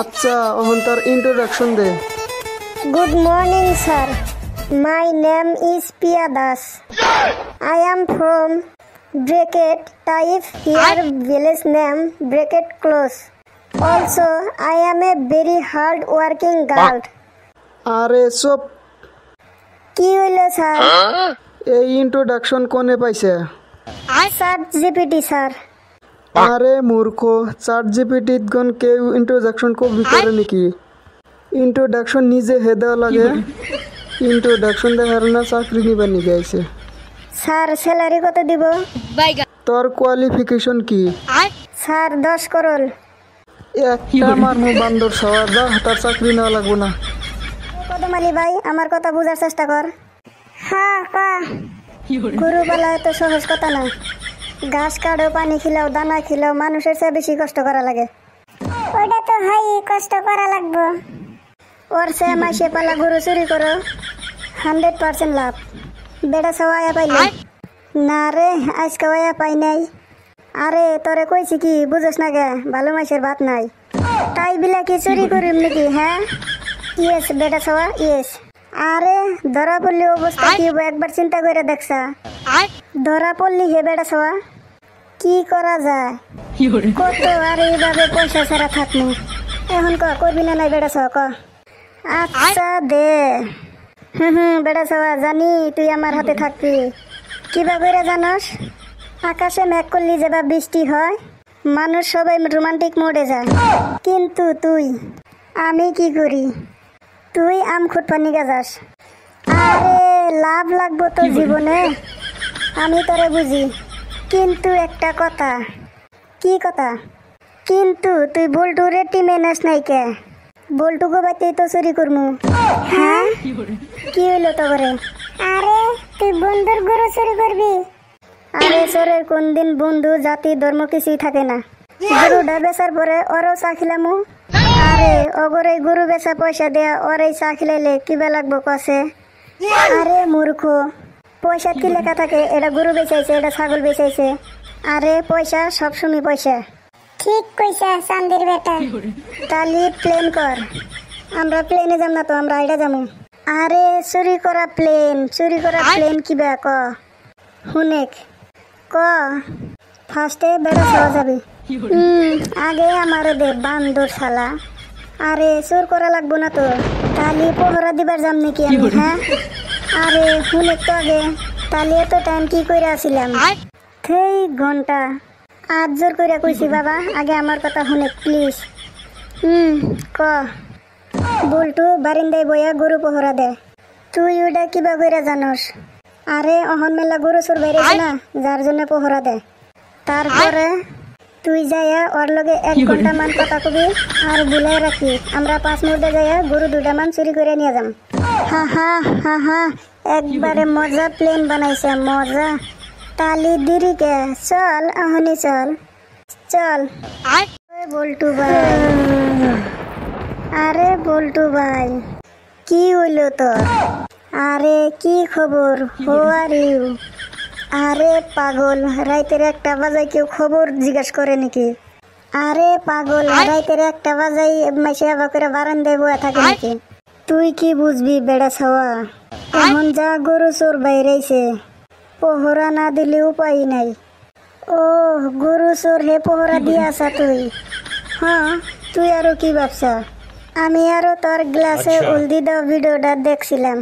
আচ্ছা এখন তোর introduction they. Good morning, sir. My name is Pia Das. I am from bracket type here village name bracket close. Also, I am a very hard working girl. আরে সব কি হইলো sir? এই introduction কোনে পাইছে? Sir GPT sir. আরে মূর্খ, chat GPT গন কেউ ইন্ট্রোডাকশন কপি করে নাকি? ইন্ট্রোডাকশন নিজে হে দেওয়া লাগে। ইন্ট্রোডাকশন দেখার না চাকরি নিবার নিয়ে গেছে। স্যার স্যালারি কত দিব? তোর কোয়ালিফিকেশন কি? স্যার 10 করোল। একটা মারমু বান্দর সবার যা, তার চাকরি নেওয়া লাগবো না। কদমালি ভাই আমার কথা বোঝার চেষ্টা কর। হ্যাঁ গরু পালা এত সহজ কথা না। ঘাস কাটো, পানি খিলাও, দানা খিলাও, মানুষের চেয়ে বেশি কষ্ট করা লাগে। ওইটা তো হাই কষ্ট করা লাগবো। ওর চেয়ে মাসে পালা গরু চুরি করো, 100% লাভ। বেড়া সবাই পাইলে না রে, আজকে ওয়া পাই নাই। আরে তোরে কইছি কি বুঝোস না গে, ভালো মাসের ভাত নাই। তাই বিলা কি চুরি করিম নাকি? হ্যাঁ ইয়েস বেটা সবা ইয়েস। আরে ধরা পড়লি অবস্থা কি হবো একবার চিন্তা করে দেখছা? ধরা পড়লি হে বেটা সবা কি করা যায়? কত আর এইভাবে পয়সা ছাড়া থাকবো। এখন করবি না নাই বেটা সবা ক? আচ্ছা দে। বেটা সবা জানি তুই আমার হাতে থাকবি। কিবা করে জানস? আকাশে মেঘ করলি যেবা বৃষ্টি হয়, মানুষ সবাই রোমান্টিক মোডে যায়, কিন্তু তুই আমি কি করি? তুই আম খুঁটপার নিগা যাস। আরে লাভ লাগবো তোর জীবনে, আমি তোরে বুঝি, কিন্তু একটা কথা। কি কথা? কিন্তু তুই বল্টুরে টিমে নেস নাই কে? বল্টু গোবাইতেই তো চুরি করমু। হ্যাঁ কি হইলো তো করে? আরে তুই বন্ধুর গরু চুরি করবি? আরে চোরের কোন দিন বন্ধু জাতি ধর্ম কিছুই থাকে না। গরুটা বেচার পরে ওরও চা খিলামু। আরে অগর এই গরু বেচা পয়সা দেয়া ওর এই চা খিলাইলে কিবা লাগবো কসে? আরে মূর্খ, পয়সা কি লেখা থাকে? এটা গরু বেচাইছে, এটা ছাগল বেচাইছে। আরে পয়সা সবসময় পয়সা। ঠিক কইছা চান্দির বেটা। তালি প্লেন কর। আমরা প্লেনে যাম না তো, আমরা আইডা যামু। আরে চুরি করা প্লেন কিবা ক হুনেক ক। ফার্স্টে বেড়া খাওয়া যাবে। আগে আমার দে বান্দর শালা। আরে চোর করা লাগবো না তো, তালি পহরা দিবার যাম নাকি আমি? হ্যাঁ আরে হুনেক তো আগে। তালি এত টাইম কি করে আসিলাম? সেই ঘন্টা আজ জোর করে কইছি বাবা, আগে আমার কথা হুনেক প্লিজ। ক। বল্টু বারিন্দায় বইয়া গরু পহরা দে। তুই ওটা কিবা করে জানস? আরে অহন মেলা গরু চোর বেড়েছে না, যার জন্য পহরা দে। তারপরে তুই যাইয়া ওর লগে 1 ঘন্টা মান কথা কবি আর বুলাই রাখি, আমরা 5 মিনিটে যাইয়া গরু 2টা মান চুরি করে নিয়ে যাম। হা একবারে মজা প্লেন বানাইছে, মজা। তালি দিরি কে? চল আহনি চল। বল্টু ভাই, আরে বল্টু ভাই কি হইলো তোর? আরে কি খবর? হো আর ইউ? আরে পাগল, রাইতের 1টা বাজায় কেউ খবর জিজ্ঞাসা করে নাকি? আরে পাগল, রাইতের 1টা বাজায় মাসে আবার করে বারান্দায় বয়ে থাকে নাকি? তুই কি বুঝবি বেড়া ছাওয়া? এখন যা গরু চোর বাইরেছে, পহরা না দিলে উপায় নাই। ও গরু চোর হে পহরা দিয়ে আসা তুই? হ্যাঁ তুই আরো কি ভাবছা? আমি আরো তোর গ্লাসে উলদি দাও ভিডিওটা দেখছিলাম।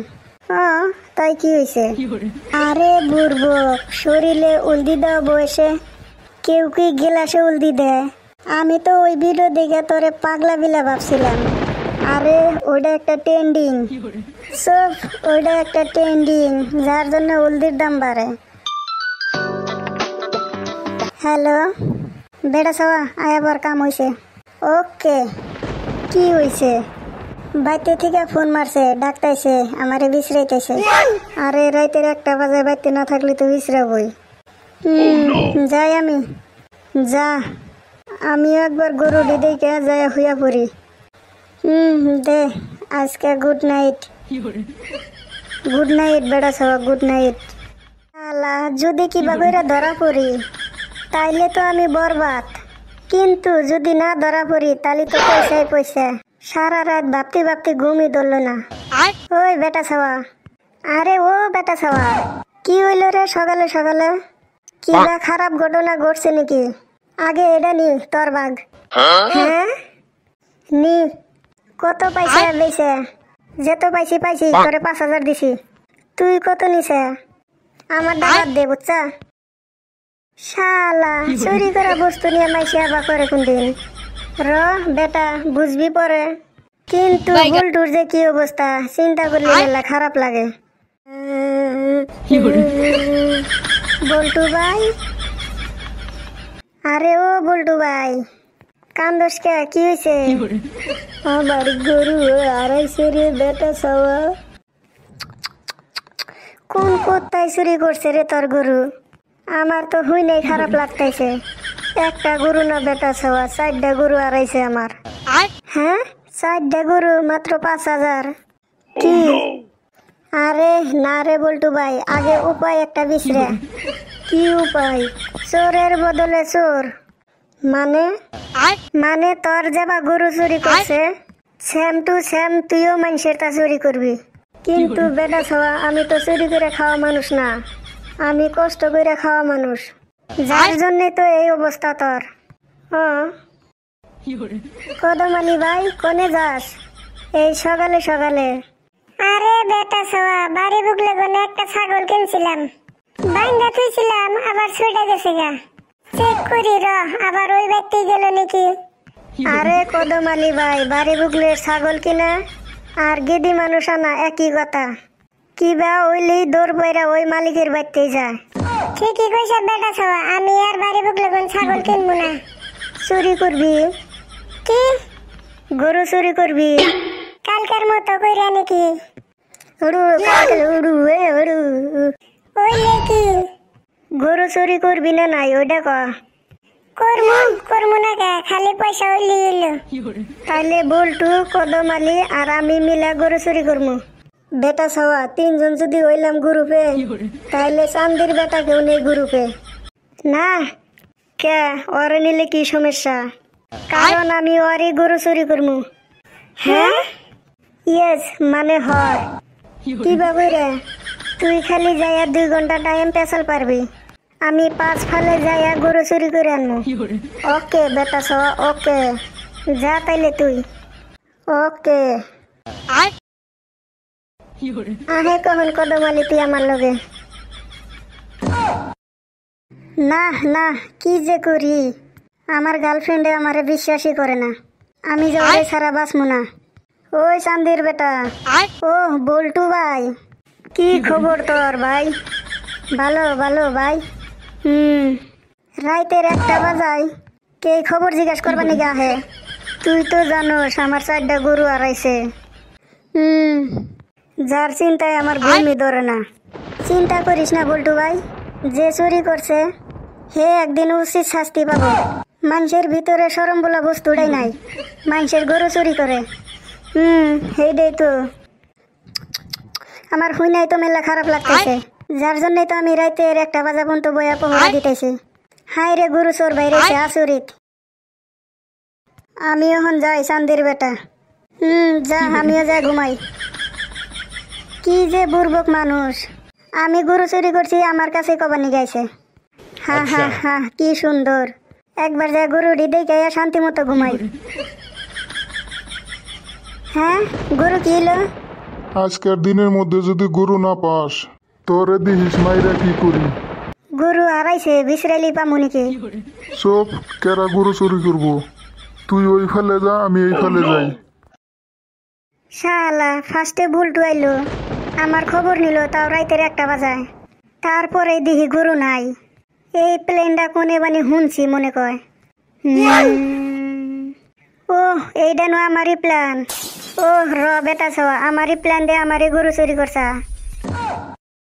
হ্যাঁ তাই কি হয়েছে? আরে বুড়বক, শরীরে উলদি দাও বয়সে কেউ কি গ্লাসে উলদি দেয়? আমি তো ওই ভিডিও দেখে তোরে পাগলা বিলা ভাবছিলাম। আরে ওইটা একটা ট্রেন্ডিং, সব ওইটা একটা ট্রেন্ডিং, যার জন্য উলদির দাম বাড়ে। হ্যালো বেটা সবা, আয়াবার কাম হয়েছে। ওকে কি হয়েছে? বাইতে থেকে ফোন মারছে, ডাকতাইছে, আমারে বিশ্রাইতেছে। আরে রাইতের 1টা বাজে বাইতে না থাকলে তো বিশ্রাবই। যাই আমি, যা আমিও একবার গরু দিদিকে যাই হইয়া পড়ি। দে আজকে গুড নাইট বেড়া সবা, গুড নাইট। আলা যদি কিবা কইরা ধরা পড়ি তাইলে তো আমি বরবাদ। কিন্তু যদি না ধরা পড়ি তাহলে তো পয়সাই পয়সা। সারা রাত ভাবতে ভাবতে ঘুমই ধরলো না। ওই বেটা ছাওয়া, আরে ও বেটা ছাওয়া, কি হইল রে সকালে সকালে? কি বা খারাপ ঘটনা ঘটছে নাকি? আগে এটা নি তোর বাঘ। হ্যাঁ নি, কত পয়সা লইছে? যেত পাইছি পাইছি, তোরে 5,000 দিছি। তুই কত নিছে? আমার ডাকাত দে বুঝছা? শালা চুরি করা বস্তু নিয়ে মাইসি আবার করে কোনদিন। র বেটা বুঝবি পরে। কিন্তু বুলটুর যে কি অবস্থা চিন্তা করলে মেলা খারাপ লাগে। বল্টু ভাই, আরে ও বল্টু ভাই, কান্দোস কে? কি হয়েছে? আমার গরু আড়াইছে রে বেটা ছাওয়া। কোন কোথায় চুরি করছে রে তোর গরু? আমার তো হুই নাই, খারাপ লাগতেছে। একটা গরু না বেটা ছাওয়া, 4টা গরু আড়াইছে আমার। হ্যাঁ 4টা গরু মাত্র 5,000? কি? আরে না রে বল্টু ভাই, আগে উপায় একটা বিশ্রে। কি উপায়? চোরের বদলে চোর মানে? মানে তোর যাবা গরু চুরি করছে, সেম টু সেম তুইও মানুষের তা চুরি করবি। কিন্তু বেটা ছাওয়া, আমি তো চুরি করে খাওয়া মানুষ না, আমি কষ্ট করে খাওয়া মানুষ, যার জন্যে তো এই অবস্থা তোর। কদম আলী ভাই, কোনে যাস এই সকালে সকালে? আরে বেটা ছাওয়া, বাড়ি বুকলে গনে একটা ছাগল কিনছিলাম, বাইন্দা থুইছিলাম, আবার ছুটে গেছে গা। চেক করি র, আবার ওই ব্যক্তি গেল নাকি। আরে কদম আলী ভাই, বাড়ি বুকলে ছাগল কিনা আর গেদি মানুষ আনা একই কথা। কিবা ওইলেই দৌড় বইরা ওই মালিকের বাড়িতে যায়। ঠিকই কইছে বেটা ছাওয়া, আমি আর বাড়ি বুকলে কোন ছাগল কিনবো না। চুরি করবি? কি গরু চুরি করবি? কালকার মতো কইরা নাকি? উড়ু কালকে উড়ু উড়ু ওইলে কি গরু চুরি করবি না নাই ওইটা ক। করমু করমু না কে, খালি পয়সা হইলি হইল। তাইলে বল্টু, কদম আলী আর আমি মিলা গরু চুরি করমু। বেটা ছাওয়া 3 জন যদি হইলাম গ্রুপে, তাইলে চান্দির বেটা কেউ নেই গ্রুপে না। কে ওরে নিলে কি সমস্যা? কারণ আমি ওরই গরু চুরি করমু। হ্যাঁ ইয়েস মানে হয়। কি বাবু রে, তুই খালি যাইয়া 2 ঘন্টা টাইম পেছাল পারবি, আমি 5 ফালে যাইয়া গরু চুরি করে আনবো। ওকে বেটা ছাওয়া, ওকে যা তাইলে তুই। ওকে আহে কখন কদম আলী তুই আমার লগে? না না, কি যে করি, আমার গার্লফ্রেন্ডে আমারে বিশ্বাসই করে না, আমি যে ওরে ছাড়া বাঁচবো না। ওই চান্দির বেটা, ও বল্টু ভাই, কি খবর তোর ভাই? ভালো ভালো ভাই। রাইতের 1টা বাজায় কে খবর জিজ্ঞেস করবা নাকি আহে? তুই তো জানোস আমার 4টা গরু হারাইছে। যার চিন্তায় আমার ঘুমই ধরে না। চিন্তা করিস না বল্টু ভাই, যে চুরি করছে হে একদিন উচিত শাস্তি পাবো। মানুষের ভিতরে শরম বলা বস্তুটাই নাই, মানুষের গরু চুরি করে। সেইটাই তো আমার হুই নাই তো মেলা খারাপ লাগতেছে, যার জন্যই তো আমি রাইতের 1টা বাজা পর্যন্ত বইয়া পহরা দিতেছি। হাই রে গরু চোর বাইরেছে আসুরিত। আমি এখন যাই চান্দির বেটা। যা, আমিও যাই ঘুমাই। কি যে বুর্বক মানুষ, আমি গরু চুরি করছি আমার কাছে কবানি গাইছে। হা হা হা, কি সুন্দর। একবার যা গরু দেখে শান্তি মতো ঘুমাই। হ্যাঁ গরু কি হলো? আজকের দিনের মধ্যে যদি গরু না পাস, তোরে দিহিস মাইরা কি করি। গরু হারাইছে, বিশ্রাইলি পামু নাকি? সব কেরা গরু চুরি করবো? তুই ওই ফেলে যা, আমি এই ফেলে যাই। শালা ফার্স্টে বুলটু আইলো, আমার খবর নিল, তাও রাইতের 1টা বাজায়। তারপরে দেখি গরু নাই। এই প্লেনটা কোনে বানি শুনছি মনে কয়। ও এইটা নো আমারই প্ল্যান। ও র বেটা ছাওয়া, আমারই প্ল্যান দে আমারই গরু চুরি করছা।